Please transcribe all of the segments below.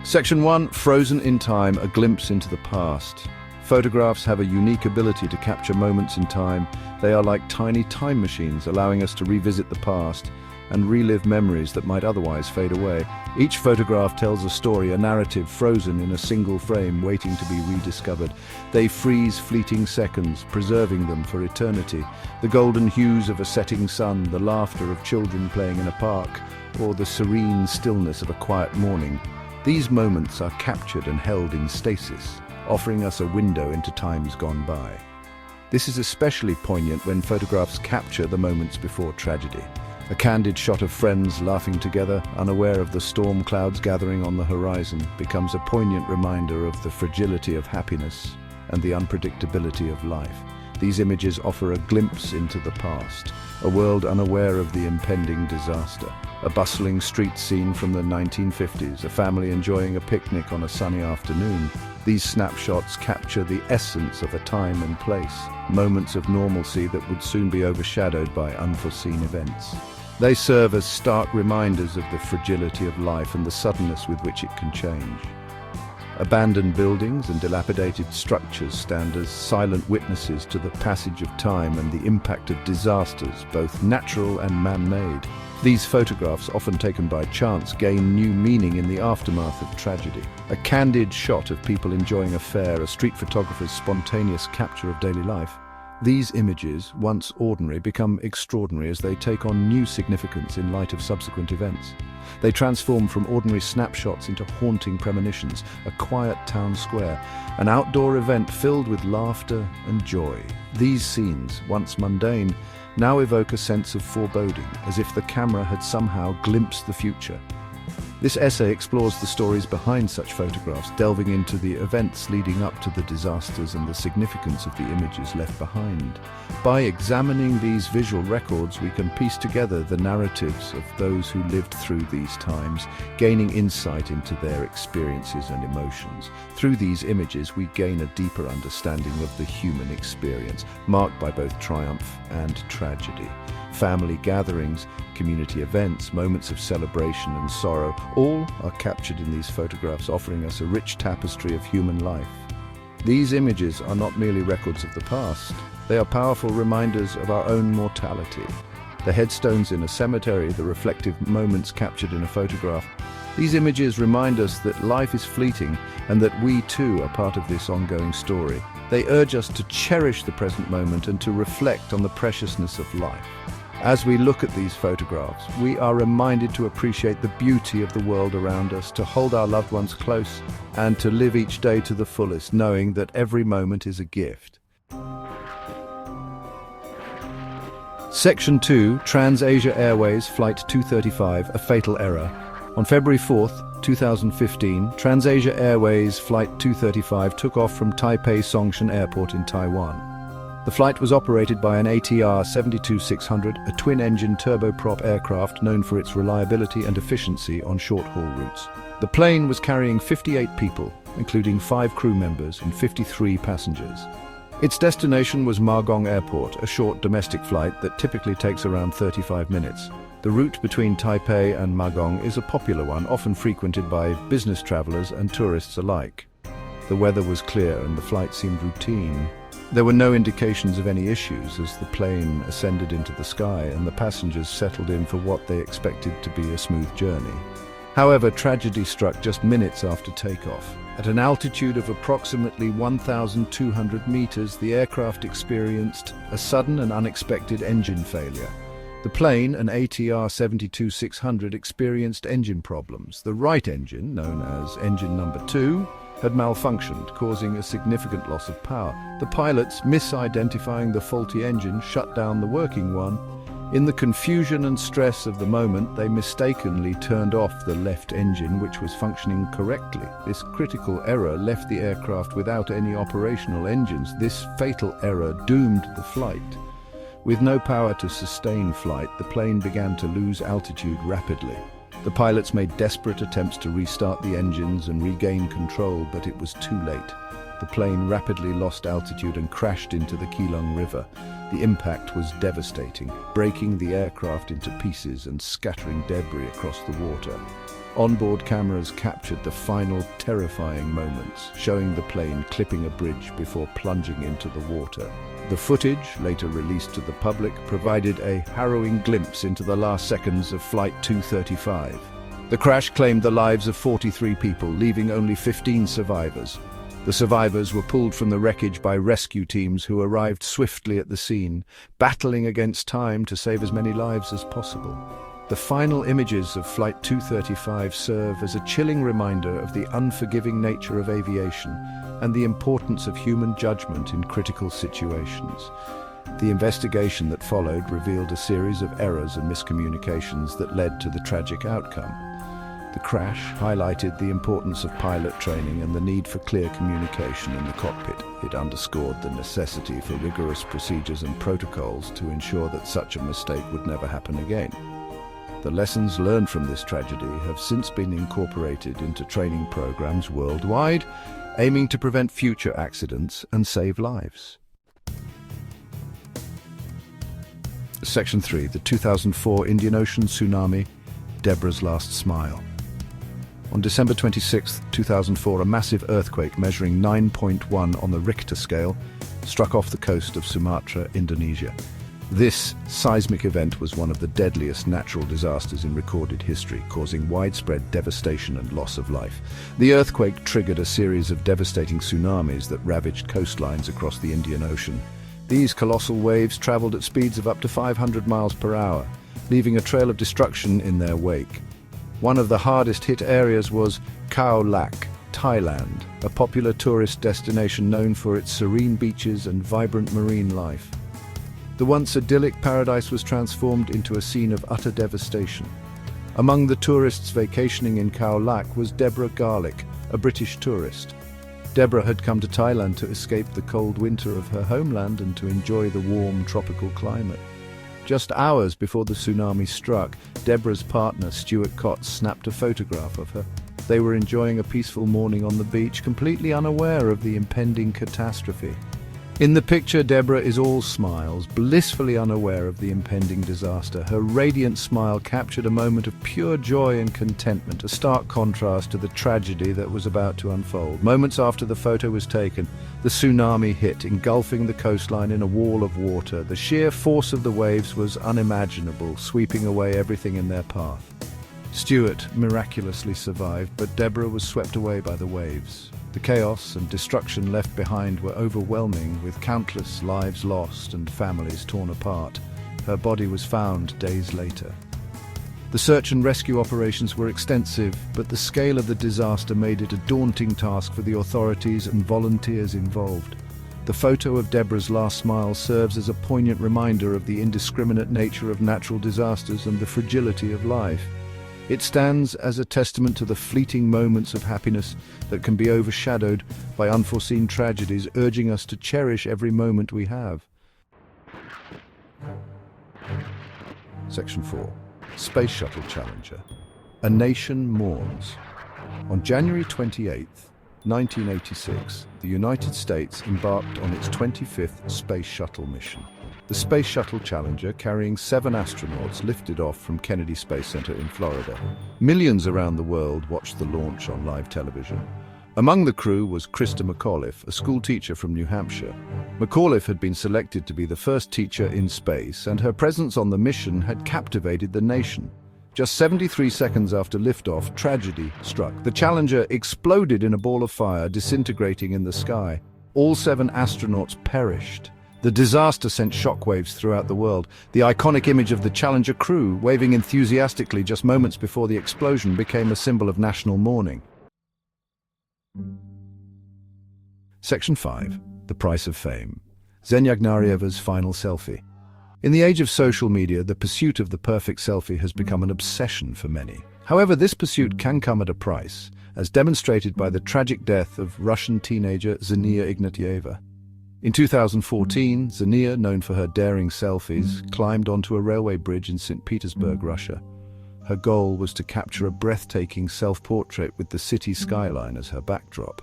Section 1, Frozen in Time, a glimpse into the past. Photographs have a unique ability to capture moments in time. They are like tiny time machines, allowing us to revisit the past and relive memories that might otherwise fade away. Each photograph tells a story, a narrative frozen in a single frame, waiting to be rediscovered. They freeze fleeting seconds, preserving them for eternity. The golden hues of a setting sun, the laughter of children playing in a park, or the serene stillness of a quiet morning. These moments are captured and held in stasis, offering us a window into times gone by. This is especially poignant when photographs capture the moments before tragedy. A candid shot of friends laughing together, unaware of the storm clouds gathering on the horizon, becomes a poignant reminder of the fragility of happiness and the unpredictability of life. These images offer a glimpse into the past, a world unaware of the impending disaster. A bustling street scene from the 1950s, a family enjoying a picnic on a sunny afternoon. These snapshots capture the essence of a time and place, moments of normalcy that would soon be overshadowed by unforeseen events. They serve as stark reminders of the fragility of life and the suddenness with which it can change. Abandoned buildings and dilapidated structures stand as silent witnesses to the passage of time and the impact of disasters, both natural and man-made. These photographs, often taken by chance, gain new meaning in the aftermath of tragedy. A candid shot of people enjoying a fair, a street photographer's spontaneous capture of daily life. These images, once ordinary, become extraordinary as they take on new significance in light of subsequent events. They transform from ordinary snapshots into haunting premonitions, a quiet town square, an outdoor event filled with laughter and joy. These scenes, once mundane, now evoke a sense of foreboding, as if the camera had somehow glimpsed the future. This essay explores the stories behind such photographs, delving into the events leading up to the disasters and the significance of the images left behind. By examining these visual records, we can piece together the narratives of those who lived through these times, gaining insight into their experiences and emotions. Through these images, we gain a deeper understanding of the human experience, marked by both triumph and tragedy. Family gatherings, community events, moments of celebration and sorrow, all are captured in these photographs, offering us a rich tapestry of human life. These images are not merely records of the past, they are powerful reminders of our own mortality. The headstones in a cemetery, the reflective moments captured in a photograph. These images remind us that life is fleeting and that we too are part of this ongoing story. They urge us to cherish the present moment and to reflect on the preciousness of life. As we look at these photographs, we are reminded to appreciate the beauty of the world around us, to hold our loved ones close, and to live each day to the fullest, knowing that every moment is a gift. Section 2, TransAsia Airways Flight 235, a fatal error. On February 4th, 2015, TransAsia Airways Flight 235 took off from Taipei Songshan Airport in Taiwan. The flight was operated by an ATR 72-600, a twin-engine turboprop aircraft known for its reliability and efficiency on short-haul routes. The plane was carrying 58 people, including 5 crew members and 53 passengers. Its destination was Magong Airport, a short domestic flight that typically takes around 35 minutes. The route between Taipei and Magong is a popular one, often frequented by business travelers and tourists alike. The weather was clear and the flight seemed routine. There were no indications of any issues as the plane ascended into the sky and the passengers settled in for what they expected to be a smooth journey. However, tragedy struck just minutes after takeoff. At an altitude of approximately 1,200 meters, the aircraft experienced a sudden and unexpected engine failure. The plane, an ATR 72-600, experienced engine problems. The right engine, known as engine number 2, had malfunctioned, causing a significant loss of power. The pilots, misidentifying the faulty engine, shut down the working one. In the confusion and stress of the moment, they mistakenly turned off the left engine, which was functioning correctly. This critical error left the aircraft without any operational engines. This fatal error doomed the flight. With no power to sustain flight, the plane began to lose altitude rapidly. The pilots made desperate attempts to restart the engines and regain control, but it was too late. the plane rapidly lost altitude and crashed into the Keelung River. The impact was devastating, breaking the aircraft into pieces and scattering debris across the water. Onboard cameras captured the final terrifying moments, showing the plane clipping a bridge before plunging into the water. The footage, later released to the public, provided a harrowing glimpse into the last seconds of Flight 235. The crash claimed the lives of 43 people, leaving only 15 survivors. The survivors were pulled from the wreckage by rescue teams who arrived swiftly at the scene, battling against time to save as many lives as possible. The final images of Flight 235 serve as a chilling reminder of the unforgiving nature of aviation and the importance of human judgment in critical situations. The investigation that followed revealed a series of errors and miscommunications that led to the tragic outcome. The crash highlighted the importance of pilot training and the need for clear communication in the cockpit. It underscored the necessity for rigorous procedures and protocols to ensure that such a mistake would never happen again. The lessons learned from this tragedy have since been incorporated into training programs worldwide, aiming to prevent future accidents and save lives. Section 3. The 2004 Indian Ocean Tsunami, Deborah's Last Smile. On December 26, 2004, a massive earthquake measuring 9.1 on the Richter scale struck off the coast of Sumatra, Indonesia. This seismic event was one of the deadliest natural disasters in recorded history, causing widespread devastation and loss of life. The earthquake triggered a series of devastating tsunamis that ravaged coastlines across the Indian Ocean. These colossal waves traveled at speeds of up to 500 miles per hour, leaving a trail of destruction in their wake. One of the hardest-hit areas was Khao Lak, Thailand, a popular tourist destination known for its serene beaches and vibrant marine life. The once idyllic paradise was transformed into a scene of utter devastation. Among the tourists vacationing in Khao Lak was Deborah Garlick, a British tourist. Deborah had come to Thailand to escape the cold winter of her homeland and to enjoy the warm tropical climate. Just hours before the tsunami struck, Deborah's partner, Stuart Cotts, snapped a photograph of her. They were enjoying a peaceful morning on the beach, completely unaware of the impending catastrophe. In the picture, Deborah is all smiles, blissfully unaware of the impending disaster. Her radiant smile captured a moment of pure joy and contentment, a stark contrast to the tragedy that was about to unfold. Moments after the photo was taken, the tsunami hit, engulfing the coastline in a wall of water. The sheer force of the waves was unimaginable, sweeping away everything in their path. Stuart miraculously survived, but Deborah was swept away by the waves. The chaos and destruction left behind were overwhelming, with countless lives lost and families torn apart. Her body was found days later. The search and rescue operations were extensive, but the scale of the disaster made it a daunting task for the authorities and volunteers involved. The photo of Deborah's last smile serves as a poignant reminder of the indiscriminate nature of natural disasters and the fragility of life. It stands as a testament to the fleeting moments of happiness that can be overshadowed by unforeseen tragedies, urging us to cherish every moment we have. Section 4. Space Shuttle Challenger. A Nation Mourns. On January 28, 1986, the United States embarked on its 25th Space Shuttle mission. The Space Shuttle Challenger, carrying 7 astronauts, lifted off from Kennedy Space Center in Florida. Millions around the world watched the launch on live television. Among the crew was Krista McAuliffe, a school teacher from New Hampshire. McAuliffe had been selected to be the first teacher in space, and her presence on the mission had captivated the nation. Just 73 seconds after liftoff, tragedy struck. The Challenger exploded in a ball of fire, disintegrating in the sky. All 7 astronauts perished. The disaster sent shockwaves throughout the world. The iconic image of the Challenger crew waving enthusiastically just moments before the explosion became a symbol of national mourning. Section 5. The Price of Fame. Xenia Gnarieva's final selfie. In the age of social media, the pursuit of the perfect selfie has become an obsession for many. However, this pursuit can come at a price, as demonstrated by the tragic death of Russian teenager Xenia Ignatieva. In 2014, Xenia, known for her daring selfies, climbed onto a railway bridge in St. Petersburg, Russia. Her goal was to capture a breathtaking self-portrait with the city skyline as her backdrop.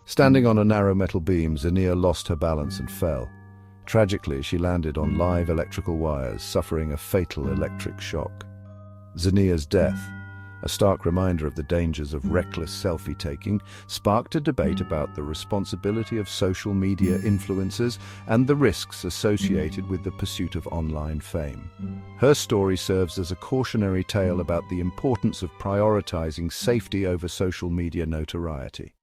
Standing on a narrow metal beam, Zania lost her balance and fell. Tragically, she landed on live electrical wires, suffering a fatal electric shock. Zania's death, a stark reminder of the dangers of reckless selfie-taking, sparked a debate about the responsibility of social media influencers and the risks associated with the pursuit of online fame. Her story serves as a cautionary tale about the importance of prioritizing safety over social media notoriety.